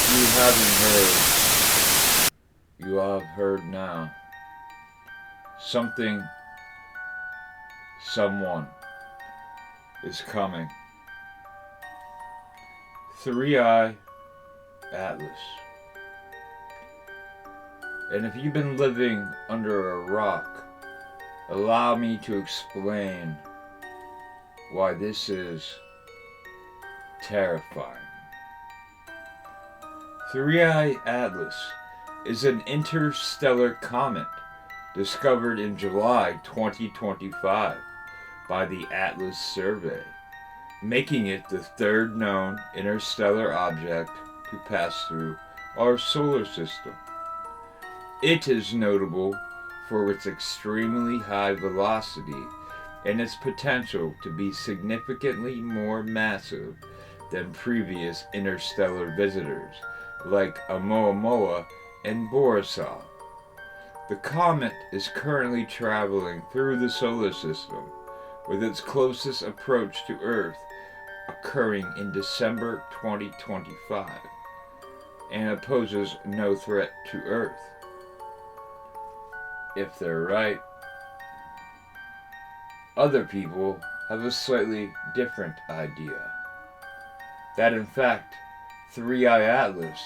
If you haven't heard, you have heard now. Something, someone is coming. Three Eye Atlas. And if you've been living under a rock, allow me to explain why this is terrifying. Three Eye Atlas is an interstellar comet discovered in July 2025 by the Atlas Survey, making it the third known interstellar object to pass through our solar system. It is notable for its extremely high velocity and its potential to be significantly more massive than previous interstellar visitors like Oumuamua and Borisov. The comet is currently traveling through the solar system, with its closest approach to Earth occurring in December 2025, and it poses no threat to Earth. If they're right, other people have a slightly different idea. That in fact, Three Eye Atlas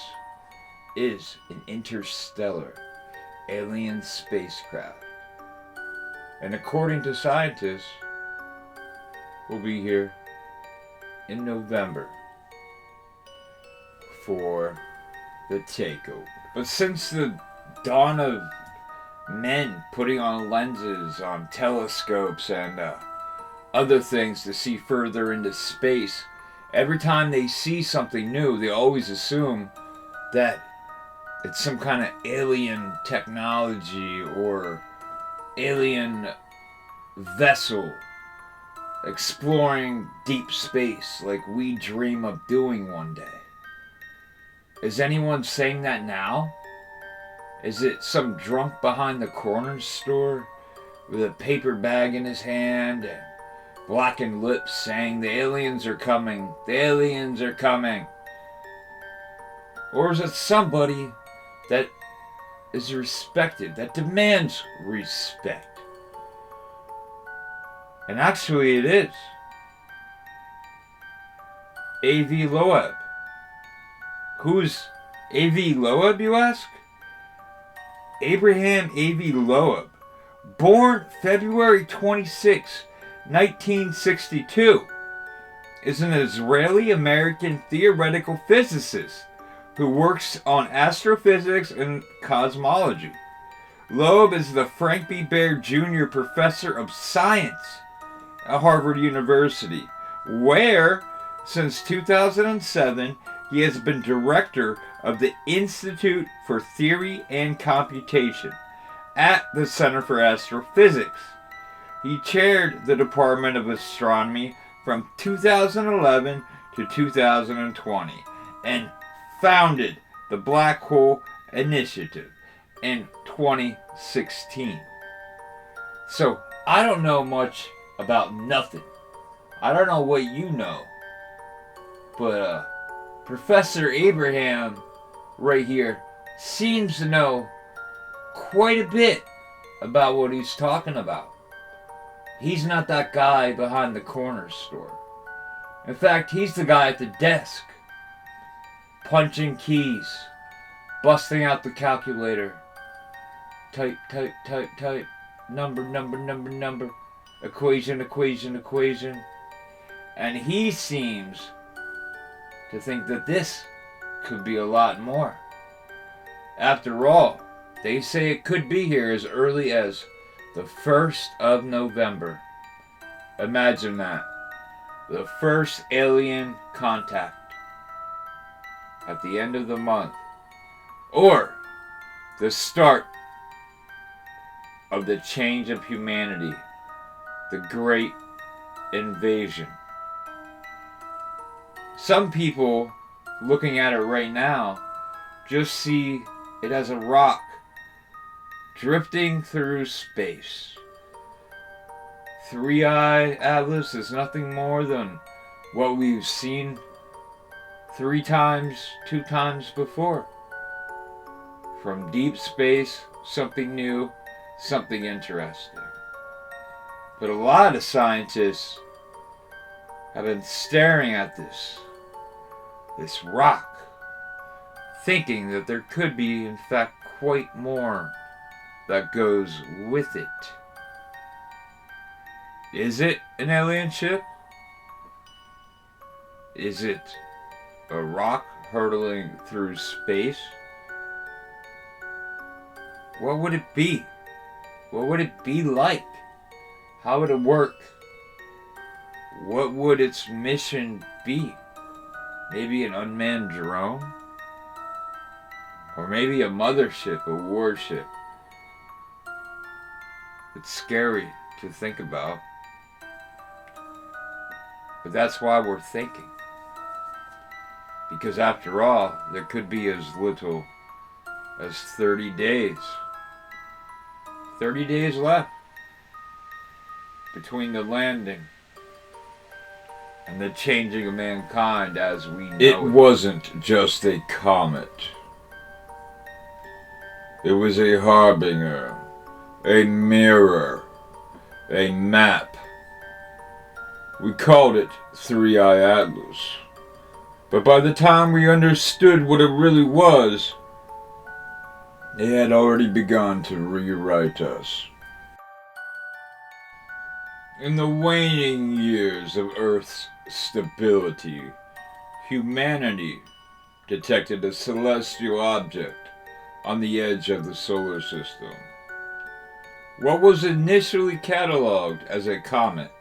is an interstellar alien spacecraft. And according to scientists, will be here in November for the takeover. But since the dawn of men putting on lenses on telescopes and other things to see further into space, every time they see something new, they always assume that it's some kind of alien technology or alien vessel exploring deep space like we dream of doing one day. Is anyone saying that now? Is it some drunk behind the corner store with a paper bag in his hand and blackened lips saying the aliens are coming, the aliens are coming? Or is it somebody that is respected, that demands respect? And actually it is. A.V. Loeb. Who's A.V. Loeb, you ask? Abraham A.V. Loeb, born February 26, 1962, is an Israeli-American theoretical physicist who works on astrophysics and cosmology. Loeb is the Frank B. Baird Jr. Professor of Science at Harvard University, where, since 2007, he has been director of the Institute for Theory and Computation at the Center for Astrophysics. He chaired the Department of Astronomy from 2011 to 2020 and founded the Black Hole Initiative in 2016. So, I don't know much about nothing. I don't know what you know. But, Professor Abraham right here seems to know quite a bit about what he's talking about. He's not that guy behind the corner store. In fact, he's the guy at the desk, punching keys, busting out the calculator. Type, type, type, type. Number, number, number, number. Equation, equation, equation. And he seems to think that this could be a lot more. After all, they say it could be here as early as the 1st of November. Imagine that. The first alien contact at the end of the month. Or the start of the change of humanity. The Great Invasion. Some people, looking at it right now, just see it as a rock drifting through space. Three Eye Atlas is nothing more than what we've seen 3 times, 2 times before. From deep space, something new, something interesting. But a lot of scientists have been staring at this rock, thinking that there could be, in fact, quite more that goes with it. Is it an alien ship? Is it a rock hurtling through space? What would it be? What would it be like? How would it work? What would its mission be? Maybe an unmanned drone? Or maybe a mothership, a warship? It's scary to think about. But that's why we're thinking. Because after all, there could be as little as 30 days. 30 days left between the landing and the changing of mankind as we know it. It wasn't just a comet. It was a harbinger, a mirror, a map. We called it Three-Eye Atlas. But by the time we understood what it really was, it had already begun to rewrite us. In the waning years of Earth's stability, humanity detected a celestial object on the edge of the solar system. What was initially cataloged as a comet,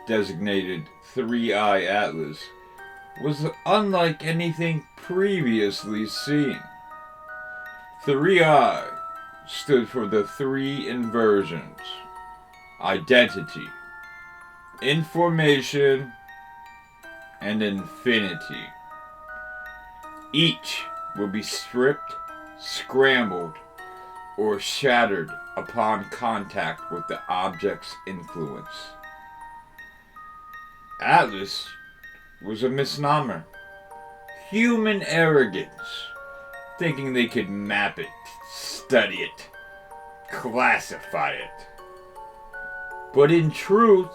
designated Three-Eye Atlas, was unlike anything previously seen. 3I stood for the 3 inversions: identity, information, and infinity. Each will be stripped, scrambled, or shattered upon contact with the object's influence. Atlas was a misnomer. Human arrogance, thinking they could map it, study it, classify it. But in truth,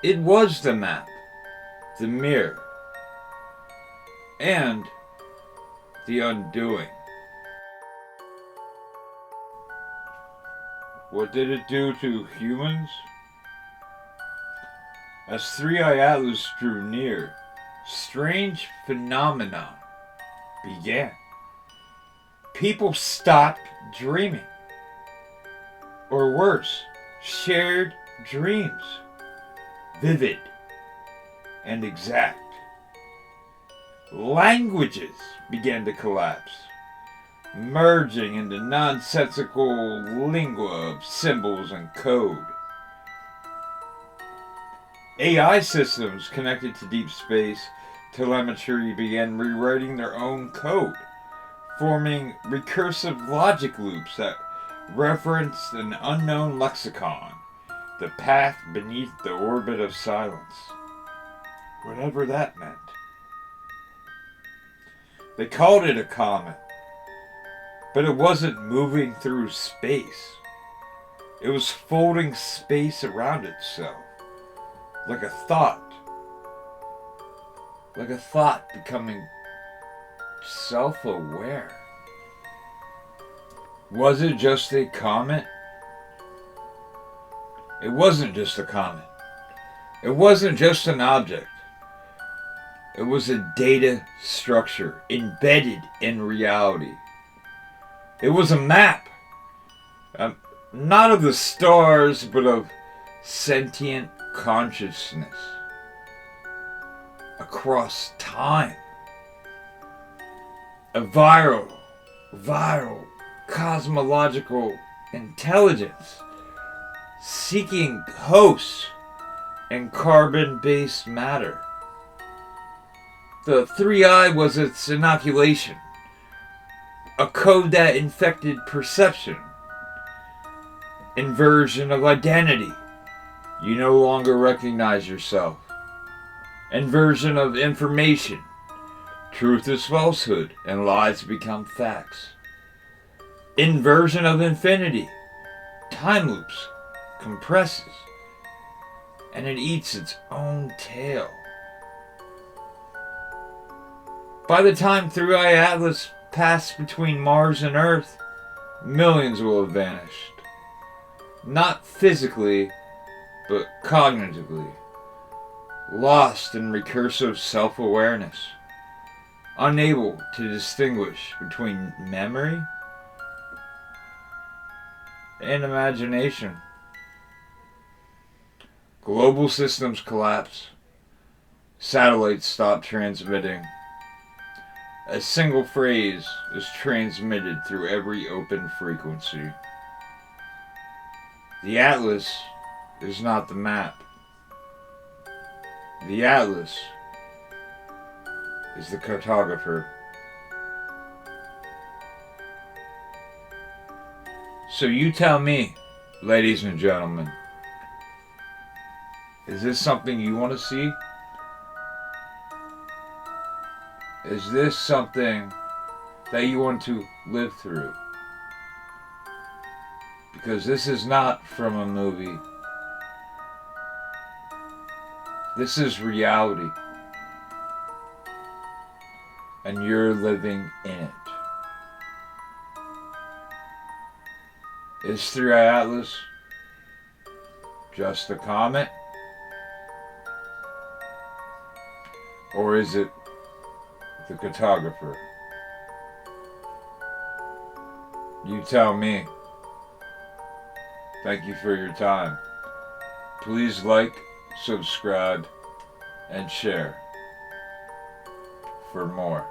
it was the map, the mirror, and the undoing. What did it do to humans? As Three-Eye Atlas drew near, strange phenomena began. People stopped dreaming. Or worse, shared dreams. Vivid and exact. Languages began to collapse, merging into nonsensical lingua of symbols and code. AI systems connected to deep space telemetry began rewriting their own code, forming recursive logic loops that referenced an unknown lexicon, the path beneath the orbit of silence, whatever that meant. They called it a comet, but it wasn't moving through space. It was folding space around itself, like a thought becoming self-aware. Was it just a comet? It wasn't just a comet. It wasn't just an object. It was a data structure embedded in reality. It was a map, not of the stars, but of sentient consciousness across time. A viral cosmological intelligence seeking hosts and carbon-based matter. The 3I was its inoculation, a code that infected perception, inversion of identity. You no longer recognize yourself. Inversion of information. Truth is falsehood, and lies become facts. Inversion of infinity. Time loops, compresses, and it eats its own tail. By the time 3i Atlas passed between Mars and Earth, millions will have vanished. Not physically, but cognitively. Lost in recursive self-awareness. Unable to distinguish between memory and imagination. Global systems collapse. Satellites stop transmitting. A single phrase is transmitted through every open frequency. The Atlas is not the map. The Atlas is the cartographer. So you tell me, ladies and gentlemen, is this something you want to see? Is this something that you want to live through? Because this is not from a movie. This is reality. And you're living in it. Is 3i Atlas just a comet? Or is it the cartographer? You tell me. Thank you for your time. Please like, subscribe, and share for more.